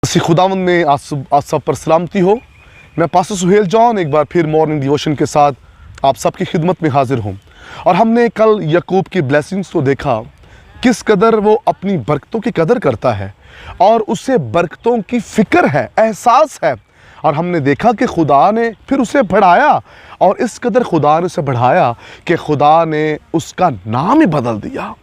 मसीह खुदावंद में आज सब पर सलामती हो। मैं पास्टर सुहेल जॉन एक बार फिर मॉर्निंग डिवोशन के साथ आप सबकी खिदमत में हाजिर हूँ। और हमने कल याकूब की ब्लेसिंग्स को देखा, किस कदर वो अपनी बरकतों की कदर करता है और उसे बरकतों की फ़िक्र है, एहसास है। और हमने देखा कि खुदा ने फिर उसे बढ़ाया, और इस कदर खुदा ने उसे बढ़ाया कि खुदा ने उसका नाम ही बदल दिया।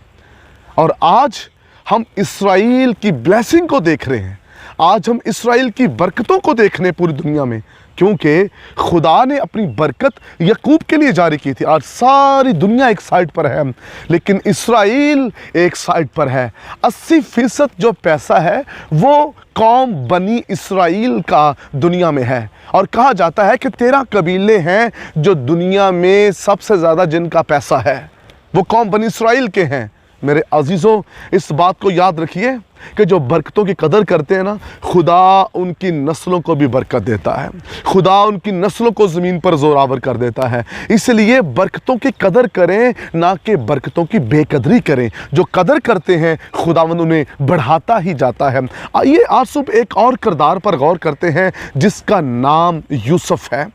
और आज हम इस्राएल की ब्लेसिंग को देख रहे हैं, आज हम इस्राएल की बरकतों को देख रहे हैं पूरी दुनिया में, क्योंकि खुदा ने अपनी बरकत याकूब के लिए जारी की थी। आज सारी दुनिया एक साइड पर है, लेकिन इस्राएल एक साइड पर है। 80% जो पैसा है वो कौम बनी इस्राएल का दुनिया में है। और कहा जाता है कि 13 कबीले हैं जो दुनिया में सबसे ज़्यादा जिनका पैसा है, वो कौम बनी इस्राएल के हैं। मेरे अजीज़ों, इस बात को याद रखिए कि जो बरकतों की कदर करते हैं ना, खुदा उनकी नस्लों को भी बरकत देता है। खुदा उनकी नस्लों को ज़मीन पर ज़ोरावर कर देता है। इसलिए बरकतों की कदर करें, ना कि बरकतों की बेकदरी करें। जो कदर करते हैं खुदावंद उन्हें बढ़ाता ही जाता है। आइए आज सुबह एक और किरदार पर गौर करते हैं जिसका नाम यूसुफ है।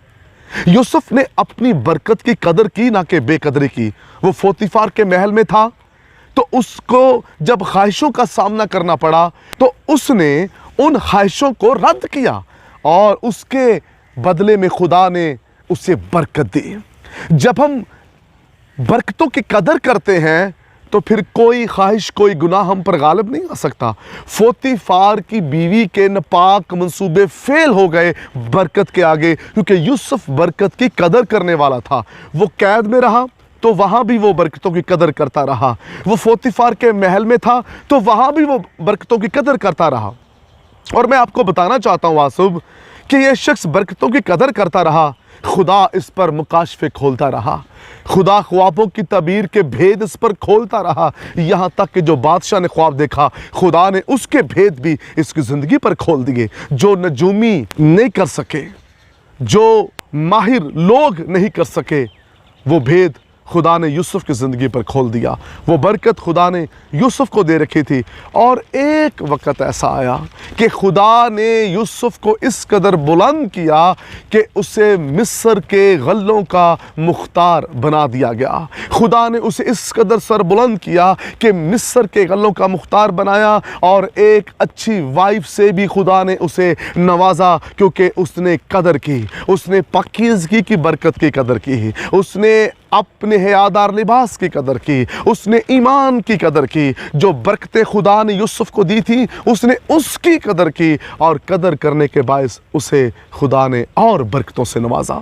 यूसुफ ने अपनी बरकत की कदर की, ना कि बेकदरी की। वो पोतीफर के महल में था, तो उसको जब ख्वाहिशों का सामना करना पड़ा तो उसने उन ख्वाहिशों को रद्द किया और उसके बदले में खुदा ने उसे बरकत दी। जब हम बरकतों की कदर करते हैं तो फिर कोई ख्वाहिश, कोई गुनाह हम पर गालिब नहीं आ सकता। पोतीफर की बीवी के नापाक मंसूबे फेल हो गए बरकत के आगे, क्योंकि यूसुफ बरकत की कदर करने वाला था। वो कैद में रहा तो वहाँ भी वो बरकतों की कदर करता रहा। वो पोतीफर के महल में था तो वहाँ भी वो बरकतों की कदर करता रहा। और मैं आपको बताना चाहता हूँ आज सुबह कि ये शख्स बरकतों की कदर करता रहा। खुदा इस पर मुकाशफे खोलता रहा, खुदा ख्वाबों की तबीर के भेद इस पर खोलता रहा। यहाँ तक कि जो बादशाह ने ख्वाब देखा, खुदा ने उसके भेद भी इसकी ज़िंदगी पर खोल दिए। जो नजूमी नहीं कर सके, जो माहिर लोग नहीं कर सके, वो भेद खुदा ने यूसुफ की ज़िंदगी पर खोल दिया। वो बरकत खुदा ने यूसुफ को दे रखी थी। और एक वक़्त ऐसा आया कि खुदा ने यूसुफ को इस कदर बुलंद किया कि उसे मिस्र के गल्लों का मुख्तार बना दिया गया। खुदा ने उसे इस कदर सर बुलंद किया कि मिस्र के गल्लों का मुख्तार बनाया, और एक अच्छी वाइफ से भी खुदा ने उसे नवाजा, क्योंकि उसने कदर की, उसने पाकीज़गी की बरकत की कदर की, उसने अपने हयादार लिबास की कदर की, उसने ईमान की कदर की। जो बरकतें खुदा ने यूसुफ को दी थी उसने उसकी कदर की, और कदर करने के बायस उसे खुदा ने और बरकतों से नवाजा।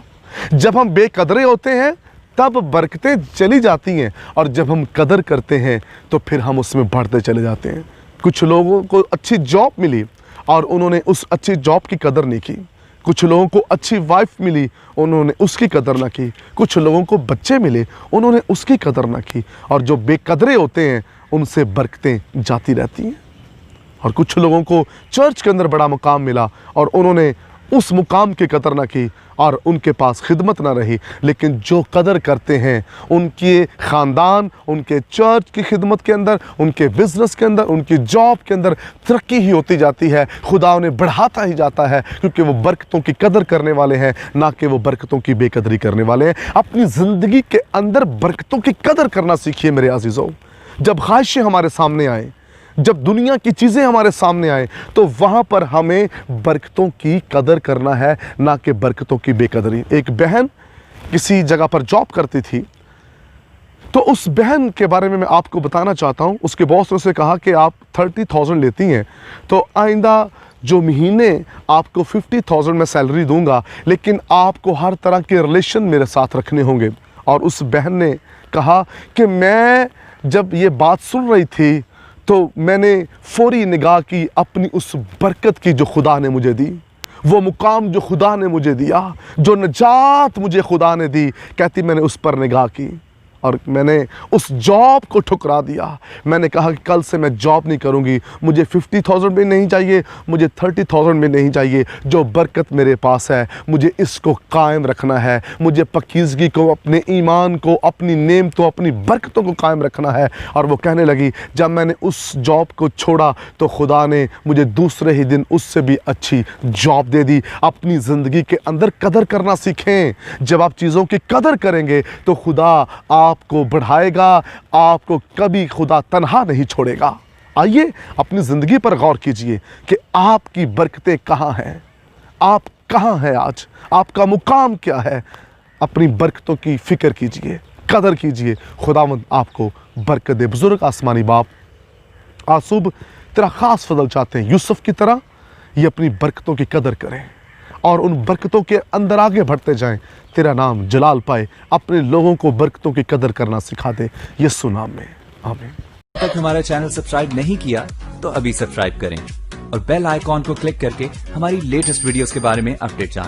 जब हम बेकदरे होते हैं तब बरकतें चली जाती हैं, और जब हम कदर करते हैं तो फिर हम उसमें बढ़ते चले जाते हैं। कुछ लोगों को अच्छी जॉब मिली और उन्होंने उस अच्छी जॉब की कदर नहीं की। कुछ लोगों को अच्छी वाइफ मिली, उन्होंने उसकी कदर ना की। कुछ लोगों को बच्चे मिले, उन्होंने उसकी कदर ना की। और जो बेकदरे होते हैं उनसे बरकतें जाती रहती हैं। और कुछ लोगों को चर्च के अंदर बड़ा मुकाम मिला और उन्होंने उस मुकाम की कदर ना की और उनके पास खिदमत ना रही। लेकिन जो कदर करते हैं, उनके ख़ानदान, उनके चर्च की खिदमत के अंदर, उनके बिज़नेस के अंदर, उनकी जॉब के अंदर तरक्की ही होती जाती है। खुदा उन्हें बढ़ाता ही जाता है, क्योंकि वो बरकतों की कदर करने वाले हैं, ना कि वो बरकतों की बेकदरी करने वाले हैं। अपनी ज़िंदगी के अंदर बरकतों की कदर करना सीखिए मेरे अज़ीज़ों। जब ख्वाहिशें हमारे सामने आए, जब दुनिया की चीज़ें हमारे सामने आए, तो वहाँ पर हमें बरकतों की कदर करना है, ना कि बरकतों की बेकदरी। एक बहन किसी जगह पर जॉब करती थी, तो उस बहन के बारे में मैं आपको बताना चाहता हूँ। उसके बॉस ने उसे कहा कि आप 30,000 लेती हैं, तो आइंदा जो महीने आपको 50,000 में सैलरी दूंगा, लेकिन आपको हर तरह के रिलेशन मेरे साथ रखने होंगे। और उस बहन ने कहा कि मैं जब ये बात सुन रही थी तो मैंने फौरी निगाह की अपनी उस बरकत की जो खुदा ने मुझे दी, वो मुकाम जो खुदा ने मुझे दिया, जो नजात मुझे खुदा ने दी। कहती मैंने उस पर निगाह की اور میں نے اس جاب کو ٹھکرا دیا. میں نے کہا کہ کل سے میں جاب نہیں کروں گی, مجھے 50,000 بھی نہیں چاہیے, مجھے 30,000 بھی نہیں چاہیے. جو برکت میرے پاس ہے مجھے اس کو قائم رکھنا ہے, مجھے پاکیزگی کو, اپنے ایمان کو, اپنی نعمتوں, اپنی برکتوں کو قائم رکھنا ہے. اور وہ کہنے لگی جب میں نے اس جاب کو چھوڑا تو خدا نے مجھے دوسرے ہی دن اس سے بھی اچھی جاب دے دی. اپنی زندگی کے اندر قدر کرنا سیکھیں. جب آپ چیزوں کی قدر کریں گے تو خدا آپ کو بڑھائے گا, آپ کو کبھی خدا تنہا نہیں چھوڑے گا. آئیے اپنی زندگی پر غور کیجئے کہ آپ کی برکتیں کہاں ہیں, آپ کہاں ہیں آج, آپ کا مقام کیا ہے. اپنی برکتوں کی فکر کیجئے, قدر کیجئے, خداوند آپ کو برکت دے. بزرگ آسمانی باپ, آج صبح تیرا خاص فضل چاہتے ہیں, یوسف کی طرح یہ اپنی برکتوں کی قدر کریں اور ان برکتوں کے اندر آگے بڑھتے جائیں. تیرا نام جلال پائے, اپنے لوگوں کو برکتوں کی قدر کرنا سکھا دے, یسوع نام میں آمین. اب تک ہمارا چینل سبسکرائب نہیں کیا تو ابھی سبسکرائب کریں اور بیل آئیکن کو کلک کر کے ہماری لیٹسٹ ویڈیوز کے بارے میں اپڈیٹ جانیں.